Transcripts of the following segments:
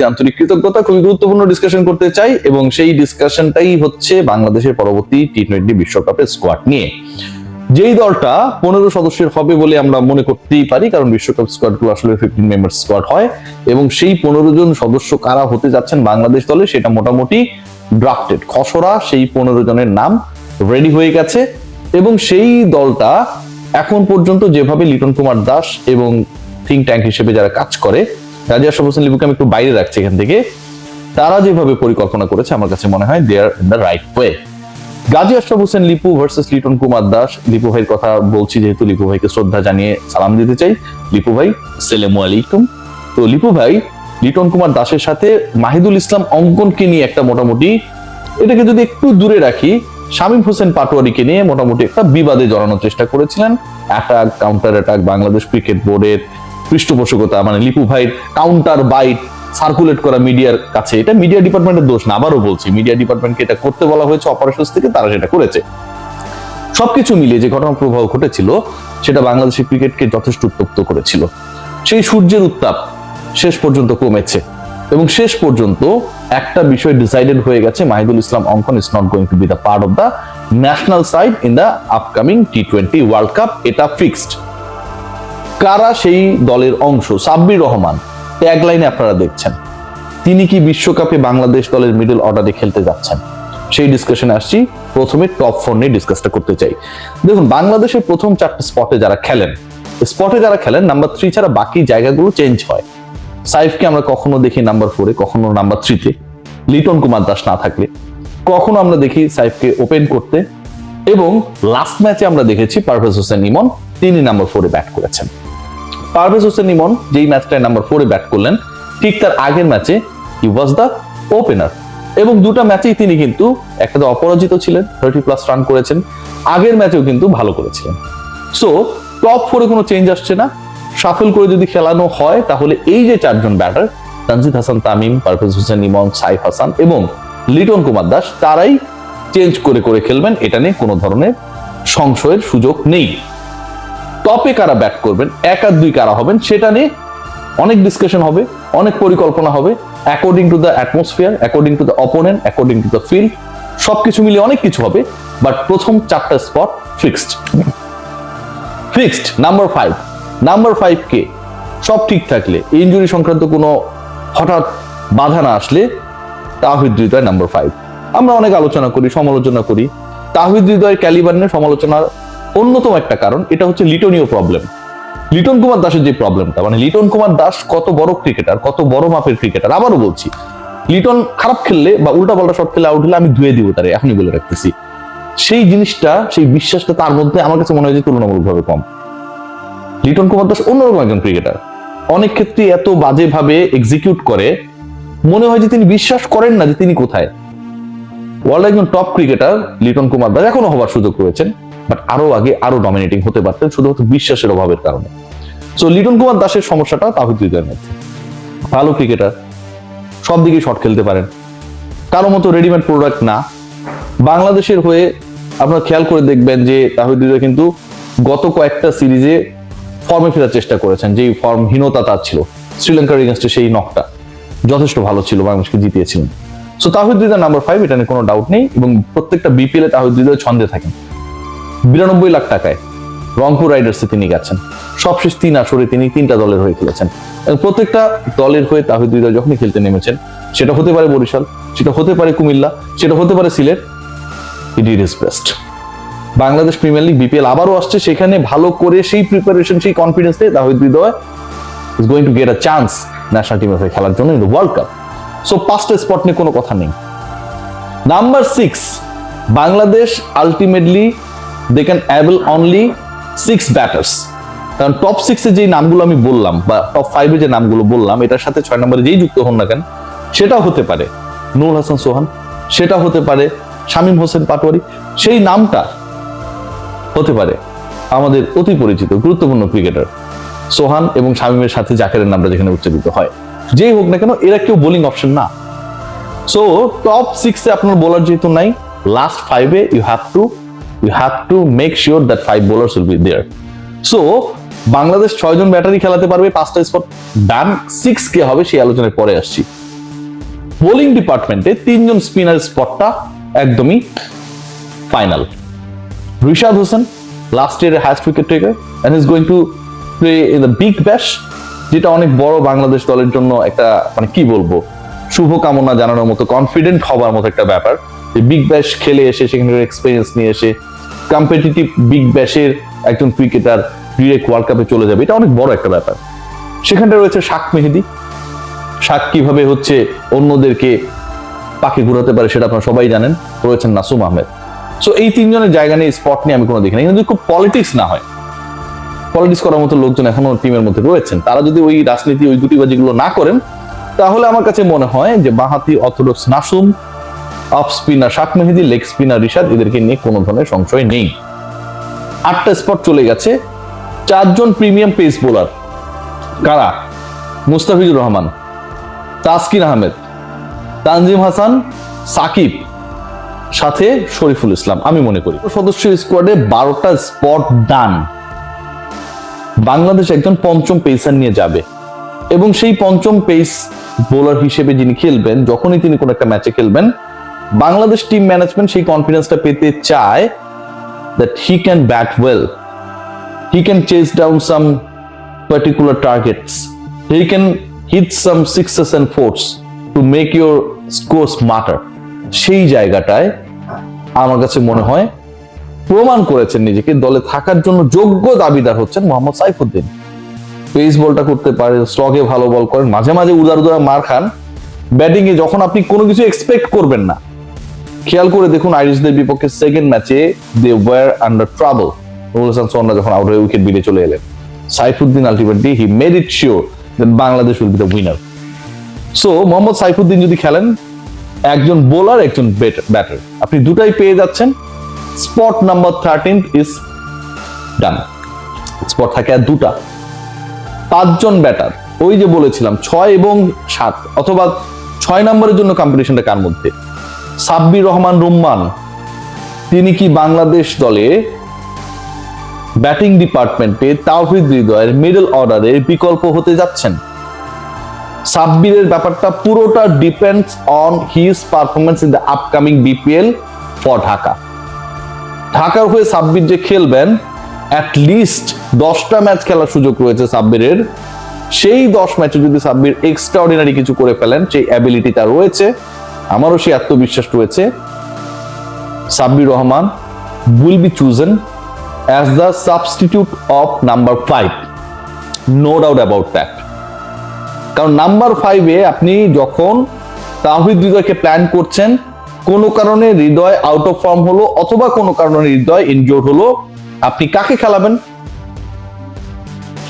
প্রতি আন্তরিক কৃতজ্ঞতা। খুবই গুরুত্বপূর্ণ ডিসকাশন করতে চাই এবং সেই ডিসকাশনটাই হচ্ছে বাংলাদেশের পরবর্তী টি-20 বিশ্বকাপের স্কোয়াড নিয়ে। যেই দলটা 15 সদস্যের হবে বলে আমরা মনে করতেই পারি, কারণ বিশ্বকাপ স্কোয়াডগুলো আসলে 15 মেম্বার স্কোয়াড হয়, এবং সেই 15 জন সদস্য কারা হতে যাচ্ছেন বাংলাদেশ দলে সেটা মোটামুটি ড্রাফটেড, খসড়া সেই 15 জনের নাম রেডি হয়ে গেছে। এবং সেই দলটা এখন পর্যন্ত যেভাবে লিটন কুমার দাস এবং থিঙ্ক ট্যাঙ্ক হিসেবে যারা কাজ করে, গাজী আশরাফ হোসেন লিপুকে আমি একটু বাইরে রাখছি এখান থেকে, তারা যেভাবে পরিকল্পনা করেছে আমার কাছে মনে হয় they are in the right way. Gazi Ashraf Hossain Lipu versus Liton Kumar Das. Lipu ভাইয়ের কথা বলছি যেহেতু লিপু ভাইকে শ্রদ্ধা জানিয়ে সালাম দিতে চাই। লিপু ভাই, আসসালামু আলাইকুম। তো লিপু ভাই লিটন কুমার দাসের সাথে মাহিদুল ইসলাম অঙ্কনকে নিয়ে একটা মোটামুটি, এটাকে যদি একটু দূরে রাখি, শামীম হোসেন পাটোয়ারিকে নিয়ে মোটামুটি একটা বিবাদে জড়ানোর চেষ্টা করেছিলেন। Attack, counter attack, Bangladesh cricket বোর্ডের পৃষ্ঠপোষকতা, মানে লিপু ভাইয়ের কাউন্টার বাইট সার্কুলেট করা মিডিয়ার কাছে, এটা মিডিয়া ডিপার্টমেন্টের দোষ না, আবারও বলছি মিডিয়া ডিপার্টমেন্টকে এটা করতে বলা হয়েছে অপারেশনস থেকে, তারা সেটা করেছে। সবকিছু মিলিয়ে যে ঘটনা প্রবাহ ঘটেছিল সেটা বাংলাদেশের ক্রিকেটকে যথেষ্ট উত্তপ্ত করেছিল। সেই সূর্যের উত্তাপ শেষ পর্যন্ত কমেছে এবং শেষ পর্যন্ত একটা বিষয় ডিসাইডেড হয়ে গেছে, Mahidul Islam Ankon is not going to be the part of the national side in the upcoming টি-20 ওয়ার্ল্ড কাপ। এটা ফিক্সড। কারা সেই দলের অংশ? সাব্বির রহমান ট্যাগলাইনে আপনারা দেখছেন, তিনি কি বিশ্বকাপে বাংলাদেশ দলের মিডল অর্ডারে খেলতে যাচ্ছেন? সেই ডিসকাশনে আসছি। প্রথমে টপ 4 নিয়ে ডিসকাসটা করতে চাই। দেখুন, বাংলাদেশের প্রথম 4টা স্পটে যারা খেলেন নাম্বার 3 ছাড়া বাকি জায়গাগুলো চেঞ্জ হয়। সাইফকে আমরা কখনো দেখি নাম্বার 4-এ, কখনো নাম্বার 3-তে, লিটন কুমার দাস না থাকলে। কখনো আমরা দেখি সাইফকে ওপেন করতে, এবং লাস্ট ম্যাচে আমরা দেখেছি পারভেজ হোসেন ইমন, তিনি নাম্বার 4-এ ব্যাট করেছেন। পারভেজ হোসেন ইমন যেই ম্যাচটায় নাম্বার 4-এ ব্যাট করলেন, ঠিক তার আগের ম্যাচে হি ওয়াজ দ্য ওপেনার, এবং দুটা ম্যাচেই তিনি কিন্তু একটাতে অপরাজিত ছিলেন, 30+ রান করেছেন, আগের ম্যাচেও কিন্তু ভালো করেছিলেন। সো টপ 4-এ কোনো চেঞ্জ আসছে না। শাফল করে যদি খেলানো হয় তাহলে এই যে 4 জন ব্যাটার, তানজিদ হাসান তামিম, পারভেজ হোসেন ইমন, সাইফ হাসান এবং লিটন কুমার দাস, তারাই চেঞ্জ করে করে খেলবেন। এটা নিয়ে কোনো ধরনের সংশয়ের সুযোগ নেই। টপে কারা ব্যাট করবেন, 1 আর 2 কারা হবেন, সেটা নিয়ে অনেক ডিসকাশন হবে, অনেক পরিকল্পনা হবে, according to the atmosphere, according to the opponent, according to the field, সবকিছু মিলিয়ে অনেক কিছু হবে। বাট প্রথম 4টা স্পট ফিক্সড। নাম্বার 5 কে সব ঠিক থাকলে, ইনজুরি সংক্রান্ত কোনো হঠাৎ বাধা না আসলে, তাওহিদ হৃদয় নাম্বার 5। আমরা অনেক আলোচনা করি, সমালোচনা করি। তাওহিদ হৃদয়ের ক্যালিবার নিয়ে সমালোচনার অন্যতম একটা কারণ এটা হচ্ছে লিটনীয় প্রবলেম। লিটন কুমার দাসের যে প্রবলেমটা, মানে লিটন কুমার দাস কত বড় ক্রিকেটার, কত বড় মাপের ক্রিকেটার। আবারও বলছি, লিটন খারাপ খেললে বা উল্টা পাল্টা শট খেলে আউট হলে আমি ধুয়ে দিব তারে, এখনই বলে রাখতেছি। সেই জিনিসটা, সেই বিশ্বাসটা তার মধ্যে আমার কাছে মনে হয় যে তুলনামূলকভাবে কম। লিটন কুমার দাস অন্যরকম একজন ক্রিকেটার, অনেক ক্ষেত্রে এত বাজেভাবে এক্সিকিউট করে, মনে হয় যে তিনি বিশ্বাস করেন না যে তিনি কোথায়। ওয়ার্ল্ড একজন টপ ক্রিকেটার লিটন কুমার দাস, এখনো হবার সুযোগ রয়েছেন, বাট আরো আগে আরো ডমিনেটিং হতে পারতেন শুধুমাত্র বিশ্বাসের অভাবের কারণে। সো লিটন কুমার দাসের সমস্যাটা তাওহিদ হৃদয়ের মধ্যে। ভালো ক্রিকেটার, সব দিকে শট খেলতে পারেন, কারো মতো রেডিমেড প্রোডাক্ট না। বাংলাদেশের হয়ে আপনারা খেয়াল করে দেখবেন যে তাওহিদ হৃদয় কিন্তু গত কয়েকটা সিরিজে ফর্মে ফেরার চেষ্টা করেছেন, যেই ফর্মহীনতা তার ছিল। শ্রীলঙ্কার এগেইনস্টে সেই নকটা যথেষ্ট ভালো ছিল, বাংলাদেশকে জিতিয়েছিলেন। সো তাওহিদ হৃদয় নাম্বার 5, এটা নিয়ে কোনো ডাউট নেই। এবং প্রত্যেকটা বিপিএল এ তাওহিদ হৃদয় ছন্দে থাকেন। 92 লাখ টাকায় রংপুর রাইডার্সে তিনি গেছেন, সবশেষ 3 আসরে তিনি 3টা দলের হয়ে খেলেছেন, এবং প্রত্যেকটা দলের হয়ে তাওহিদ হৃদয় যখনই খেলতে নেমেছেন, সেটা হতে পারে বরিশাল, সেটা হতে পারে কুমিল্লা, সেটা হতে পারে Sylhet, he did his best. Bangladesh premier league BPL আবারও আসছে, সেখানে ভালো করে সেই প্রিপারেশন, সেই কনফিডেন্স নিয়ে Towhid Hridoy is going to get a chance national টিমের হয়ে খেলার জন্য in the world cup. So 5টা স্পট নিয়ে কোনো কথা নেই। Number 6, Bangladesh ultimately they can able only 6 batters. কারণ টপ 6-এ যে নামগুলো আমি বললাম বা টপ 5-এ যে নামগুলো বললাম, এটার সাথে 6 নম্বরে যেই যুক্ত হন না কেন, সেটা হতে পারে নূর হাসান সোহান, সেটা হতে পারে শামীম হোসেন পাটোয়ারি, সেই নামটা হতে পারে আমাদের অতি পরিচিত গুরুত্বপূর্ণ ক্রিকেটার সোহান এবং শামীমের সাথে জাকেরের নামটা যেখানে উচ্চারিত হয়। যেই হোক না কেন, এরা কেউ বোলিং অপশন না। সো টপ 6-এ আপনার বোলার যেহেতু নাই, লাস্ট 5-এ you have to make sure that 5 bowlers will be there. So Bangladesh 6 জন ব্যাটারি খেলাতে পারবে, 5টা স্পট ডান। 6 কে হবে সেই আলোচনায় পরে আসছি। বোলিং ডিপার্টমেন্টে 3 জন স্পিনার স্পটটা একদমই ফাইনাল। রিশাদ হোসেন লাস্ট ইয়ারের highest wicket taker and is going to play in the big bash, যেটা অনেক বড় বাংলাদেশ দলের জন্য একটা মানে কি বলবো শুভকামনা জানানোর মতো, কনফিডেন্ট হবার মতো একটা ব্যাপার। যে বিগ ব্যাশ খেলে এসে সেখানে এক্সপিরিয়েন্স নিয়ে এসে কম্পিটিটিভ বিগ ব্যাশের একজন ক্রিকেটার ডিরেক্ট ওয়ার্ল্ড কাপে চলে যাবে, এটা অনেক বড় একটা ব্যাপার। সেখানটা রয়েছে শাক মেহেদী। শাক কিভাবে হচ্ছে অন্যদেরকে পাখি ঘুরাতে পারে সেটা আপনারা সবাই জানেন। রয়েছেন নাসুম আহমেদ। সো এই 3 জনের জায়গা নিয়ে স্পট নিয়ে আমি কোনো দেখি না, কিন্তু খুব পলিটিক্স না হয়, পলিটিক্স করার মতো লোকজন এখনো টিমের মধ্যে রয়েছেন, তারা যদি ওই রাজনীতি ওই গুটিবাজিগুলো না করেন তাহলে আমার কাছে মনে হয় যে বাঁহাতি অর্থোডক্স নাসুম, অফ স্পিনার শাক মেহেদী, লেগ স্পিনার রিশাদ, এদেরকে নিয়ে কোনো ধরনের সংশয় নেই। 8টা স্পট চলে গেছে। 4 জন প্রিমিয়াম পেস বোলার কারা? মুস্তাফিজুর রহমান, তাসকিন আহমেদ, তানজিম হাসান, সাকিব, সাথে শরীফুল ইসলাম। আমি মনে করি সদস্য স্কোয়াডে 12টা স্পট ডান। বাংলাদেশ একজন পঞ্চম পেসার নিয়ে যাবে এবং সেই পঞ্চম পেস বোলার হিসেবে যিনি খেলবেন, যখনই তিনি কোনো একটা ম্যাচে খেলবেন, বাংলাদেশ টিম ম্যানেজমেন্ট সেই কনফিডেন্সটা পেতে চায় that he can bat well, he can chase down some particular targets, he can hit some sixes and fours to make your score smarter. সেই জায়গাটায় আমার কাছে মনে হয় প্রমাণ করেছেন নিজেকে, দলে থাকার জন্য যোগ্য দাবিদার হচ্ছেন মোহাম্মদ সাইফুদ্দিন। পেস বলটা করতে পারে, স্লগে ভালো বল করেন, মাঝে মাঝে উদার মার খান ব্যাটিং এ যখন আপনি কোনো কিছু এক্সপেক্ট করবেন না। খেয়াল করে দেখুন আইরিশদের বিপক্ষে সেকেন্ড ম্যাচে they were under trouble, Nurul Hasan Sohan যখন আউট হয়ে উইকেট বেরিয়ে চলে এলেন, Saifuddin ultimately he made it sure that Bangladesh will be the winner. So Mohammad Saifuddin যদি খেলেন, একজন বোলার একজন ব্যাটার, আপনি দুটাই পেয়ে যাচ্ছেন। Spot number 13 is done. Spot থাকে আর দুটা। 5 জন ব্যাটার, ওই যে বলেছিলাম 6 এবং 7, অথবা 6 নম্বরের জন্য কম্পিটিশনটা কার মধ্যে? সাব্বির রহমান রুম্মান, তিনি কি বাংলাদেশ দলে ব্যাটিং ডিপার্টমেন্টে তাওহিদ হৃদয়ের মিডল অর্ডারের বিকল্প হতে যাচ্ছেন? সাব্বিরের ব্যাপারটা পুরোটা depends on his performance in the upcoming BPL for Dhaka. ঢাকার হয়ে সাব্বির যে খেলবেন, অ্যাটলিস্ট 10টা ম্যাচ খেলার সুযোগ রয়েছে সাব্বিরের। সেই 10 ম্যাচে যদি সাব্বির এক্সট্রাঅর্ডিনারি কিছু করে ফেলেন, সেই অ্যাবিলিটি তার রয়েছে, আমারও সেই আত্মবিশ্বাস রয়েছে, Sabbir Rahman will be chosen as the substitute of number 5, no doubt about that. কারণ নাম্বার 5-এ আপনি যখন তাওহিদ হৃদয়কে প্ল্যান করছেন, কোনো কারণে হৃদয় আউট অফ ফর্ম হলো অথবা কোনো কারণে হৃদয় ইনজোর্ড হলো, আপনি কাকে খেলাবেন?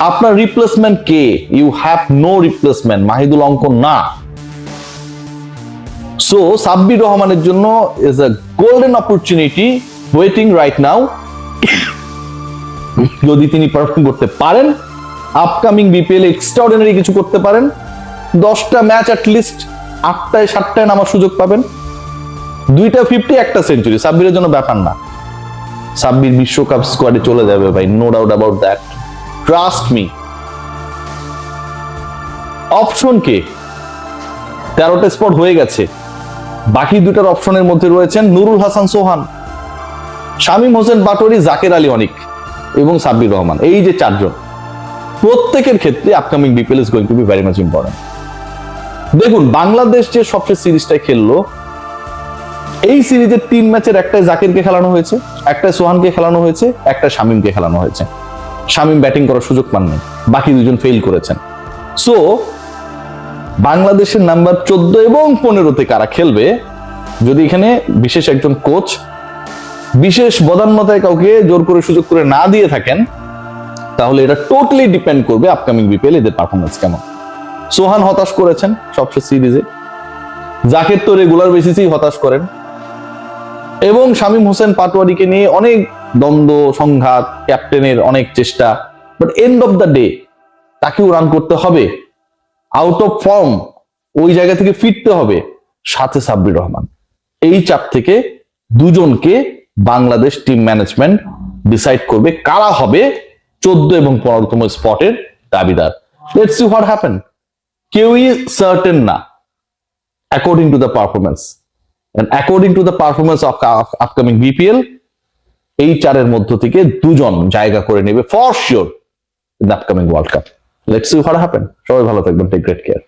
আপনার রিপ্লেসমেন্ট কে? You have no replacement, Mahidul Ankon না। সো সাব্বির রহমানের জন্য is a golden opportunity waiting right now. যদি তিনি পারফর্ম করতে পারেন, আপকামিং বিপিএল এক্সট্রাঅর্ডিনারি কিছু করতে পারেন, 10টা ম্যাচ অ্যাটলিস্ট 8টায় 7টায় নামার সুযোগ পাবেন, 2টা 50, 1টা সেঞ্চুরি, সাব্বিরের জন্য ব্যাপার না। সাব্বির বিশ্বকাপ স্কোয়াডে চলে যাবে ভাই, no doubt about that, trust me. Option কে? 13টা স্পট হয়ে গেছে, বাকি 2টার অপশনের মধ্যে রয়েছেন নুরুল হাসান সোহান, শামীম হোসেন পাটোয়ারি, জাকের আলী অনিক এবং সাব্বির রহমান। এই যে 4 জন, প্রত্যেকের ক্ষেত্রে upcoming BPL is going to be very much important. দেখুন বাংলাদেশ যে সবচেয়ে সিরিজটাই খেললো, এই সিরিজের 3 ম্যাচের একটাই জাকিরকে খেলানো হয়েছে, একটা সোহানকে খেলানো হয়েছে, একটা শামীমকে খেলানো হয়েছে। শামীম ব্যাটিং করার সুযোগ পাননি, বাকি 2জন ফেল করেছেন। সো বাংলাদেশের নাম্বার 14 এবং 15-তে কারা খেলবে, যদি এখানে বিশেষ একজন কোচ বিশেষ বদান্যতায় কাউকে জোর করে সুযোগ করে না দিয়ে থাকেন, তাহলে এটা টোটালি ডিপেন্ড করবে আপকামিং বিপিএল এদের পারফরমেন্স কেমন। সোহান হতাশ করেছেন সবচেয়ে সিরিজে, জাকের তো রেগুলার বেসিসেই হতাশ করেন, এবং শামীম হোসেন পাটোয়ারিকে নিয়ে অনেক দ্বন্দ্ব সংঘাত, ক্যাপ্টেনের অনেক চেষ্টা, but end of the day তাকেও রান করতে হবে, আউট অফ ফর্ম, ওই জায়গা থেকে ফিরতে হবে, সাথে সাব্বির রহমান। এই চাপ থেকে 2জনকে বাংলাদেশ টিম ম্যানেজমেন্ট ডিসাইড করবে কারা হবে 14 এবং 15তম স্পটের দাবিদার। Let's see what happen. কেউই সার্টেন না, according to the performance. And according to the performance of upcoming BPL, এই চারের মধ্য থেকে দুজন জায়গা করে নেবে for sure in the upcoming World Cup. Let's see what happen. সবাই ভালো থাকবেন, take great care.